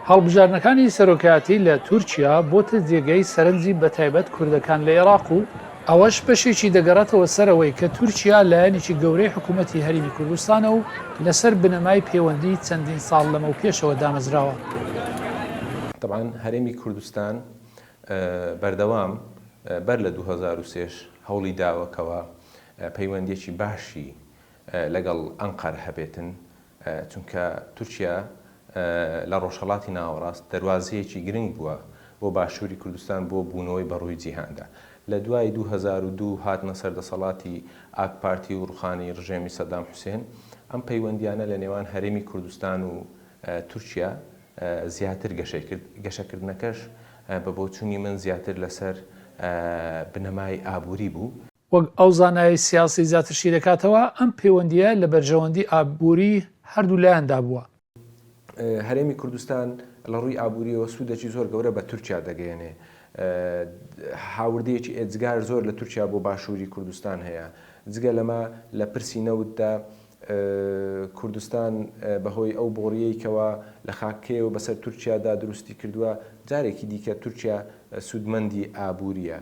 هەڵبژارنەکانی سەرۆکایەتی لە تورکیا بۆتە جێگەی سەرنجی بەتایبەت کوردەکان لە عێراق و ئەوەش بەشێکی دەگەڕێتەوە سەرەوەی کە تورکیا لایەنێکی گەورەی حکوومەتی هەرێمی کوردستانە و لەسەر بنەمای پەیوەندی چەندین ساڵ لەمە و پێشەوە دامەزراوە. طبعاً هەرێمی کوردستان بەردەوام بەر لە 2023 هەوڵی داوەکەوە پەیوەندیەکی باشی لەگەڵ ئەنقەر هەبێتن، چونکە تورکیا لە ڕۆژهەڵاتی ناوەڕاست دەواازەیەکی گرنگ بووە بۆ باشووری کوردستان بۆ بوونەوەی بەڕووی جیهاندا. لە دوای 2002 هاتنە سەردەسەڵاتی ئاک پارتی و ڕوخانی ڕژێمی سەدام حوسێن، ئەم پەیوەندیانە لە نێوان هەرێمی کوردستان و تورکیا زیاتر گەشەکردنەکەش بە بۆچوونی من زیاتر لەسەر بنەمای ئابووری بوو. وەک ئەو زانایە سیاسی زیاترشی دەکاتەوە ئەم پەیوەندیە لە بەرژەوەندی ئابووری هەردوو لایەندا بووە. هەرێمی کوردستان لە ڕووی ئابووریەوە سوودێکی زۆر گەورە بە تورکیا دەگەیەنێ. هاوردەیەکی ئێجگار زۆر لە تورکیا بۆ باشووری کوردستان هەیە. جگە لەمە لە پرسی نەوتدا کوردستان بەهۆی ئەو بۆڕیەیەکەوە لە خاکێەوە بەسەر تورکیادا دروستی کردووە، جارێکی دیکە تورکیا سوودمەندی ئابووریە.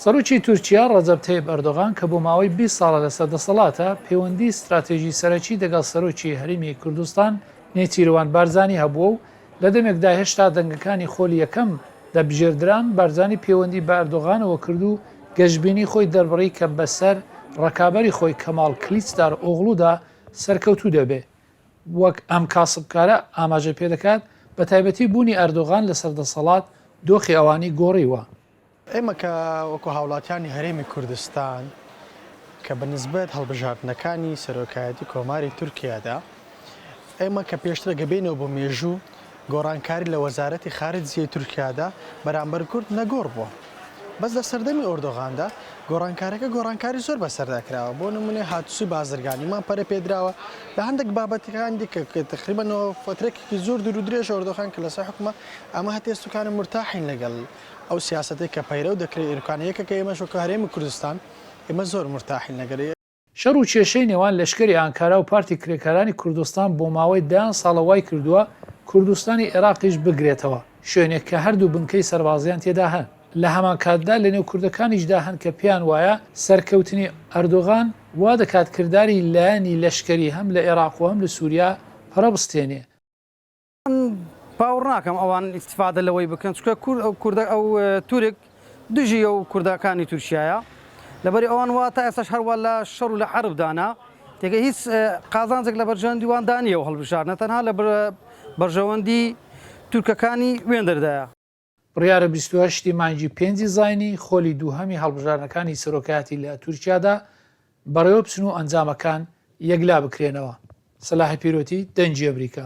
سەرۆکی تورکیا ڕەجەب تەیب ئەردۆغان کە بۆ ماوەی 20 ساڵە لە سەردەسەڵاتە پەیوەندی استراتێژی سەرەکی دەگەڵ سەرۆکی هەرێمی کوردستان نێچیروان بارزانی هەبووە و لە دەمێکدا هێشتا دەنگەکانی خۆلی یەکەم دەبژێردران بارزانی پەیوەندی بە ئەردۆغانەوە کرد و گەشتبینی خۆی دەربڕی کە بەسەر ڕکابەری خۆی کەماڵ کلیچدار ئۆغڵودا سەرکەوتوو دەبێ. وەک ئەم کاسبکارە ئاماژە پێ دەکات بە تایبەتی بوونی ئەردۆغان لە سەردەسەڵات دۆخی ئەوانی گۆڕیوە. ئێمە کە وەکو هاوڵاتیانی هەرێمی کوردستان کە بەنسبەت هەڵبژاردنەکانی سەرۆکایەتی کۆماری تورکیادا ئێمە کە پێشترە گەبێنەوە بۆ مێژوو گۆڕانکاری لە وەزارەتی خارجیە تورکیادا بەرامبەر کورد نەگۆڕ بووە. بەس لە سەردەمی ئۆردۆغاندا گۆڕانکارەکە گۆڕانکاری زۆر بەسەرداکراوە. بۆ نمونێ هاتووسی بازرگانیمان پەرە پێدراوە لە هەندێک بابەتەکان دیکە تقریبەنەوە فترێکی زۆر دوور و درێژ ئۆردۆغان کە لەسەر حکومە ئەمە هەتێستوکانە مرتاحین لەگەڵ ئەو سیاسەتی کە پەیرە و دەکرێت ئێرکانەیەکە کە ئێمەش وەکو هەرێمی کوردستان ئێمە زۆر مرتاحین لەگەڵ. شەڕ و کێشەی نێوان لەشکری ئانکارا و پارتی کرێکارانی کوردستان بۆ ماوەی 10 ساڵە وای کردووە کوردستانی عێراقیش بگرێتەوە شوێنێک کە هەردوو بنکەی سەربازیان تێدا هەن. لە هەمان کاتدا لە نێو کوردەکانیشدا هەن کە پێیان وایە سەرکەوتنی ئەردۆغان وا دەکات کردداری لایەنی لەشکری هەم لە عێراق و هەم لە سووریا هەڕەبستێنێ. باوەڕ ناکەم ئەوان ئیستیفادە لەوەی بکەن، چونکە کوردە ئەو تورک دژی ئەو کوردەکانی تورکیایە، لەبەری ئەوان واتە ئێستاش هەروە لە شەڕ و لە حەربدانا تێکە هیچ قازانجێک لە بەرژەوەندی وان دانیەوە هەڵبژاردنە تەنها لە بەرژەوەندی تورکەکانی وێندەردایە. بڕیارە 28 مانگی 5 زاینی خۆلی دووهەمی هەڵبژاردنەکانی سەرۆکایەتی لە تورکیادا بەڕێوە بچن و ئەنجامەکان یەکلا بکرێنەوە. سەلاحی پیرۆتی، دەنگی ئەمریکا.